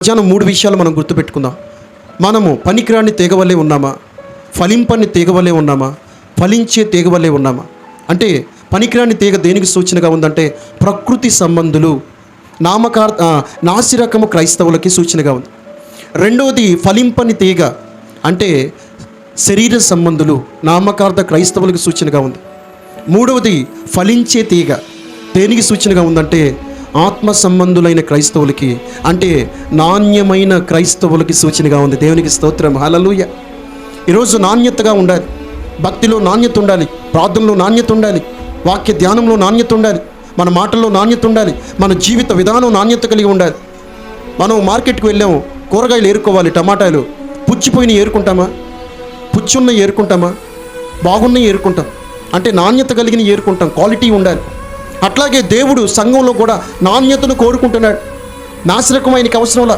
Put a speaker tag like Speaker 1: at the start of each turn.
Speaker 1: మధ్యాహ్నం 3 విషయాలు మనం గుర్తుపెట్టుకుందాం. మనము పనికిరాని తీగవలే ఉన్నామా, ఫలింపని తీగవలే ఉన్నామా, ఫలించే తీగవలే ఉన్నామా? అంటే పనికిరాని తీగ దేనికి సూచనగా ఉందంటే ప్రకృతి సంబంధులు, నాసిరకము క్రైస్తవులకి సూచనగా ఉంది. రెండవది ఫలింపని తీగ అంటే శరీర సంబంధులు, నామకార్థ క్రైస్తవులకి సూచనగా ఉంది. మూడవది ఫలించే తీగ దేనికి సూచనగా ఉందంటే ఆత్మ సంబంధులైన క్రైస్తవులకి, అంటే నాణ్యమైన క్రైస్తవులకి సూచనగా ఉంది. దేవునికి స్తోత్రం, హల్లెలూయా. ఈరోజు నాణ్యతగా ఉండాలి, భక్తిలో నాణ్యత ఉండాలి, ప్రార్థనలో నాణ్యత ఉండాలి, వాక్య ధ్యానంలో నాణ్యత ఉండాలి, మన మాటల్లో నాణ్యత ఉండాలి, మన జీవిత విధానం నాణ్యత కలిగి ఉండాలి. మనం మార్కెట్కి వెళ్ళాము, కూరగాయలు ఏరుకోవాలి, టమాటాలు పుచ్చిపోయిన ఏరుకుంటామా, పుచ్చున్న ఏరుకుంటామా, బాగున్నవి ఏరుకుంటాం. అంటే నాణ్యత కలిగిన ఏరుకుంటాం, క్వాలిటీ ఉండాలి. అట్లాగే దేవుడు సంఘంలో కూడా నాణ్యతను కోరుకుంటున్నాడు. నాసిరకం ఆయనకి అవసరంలా.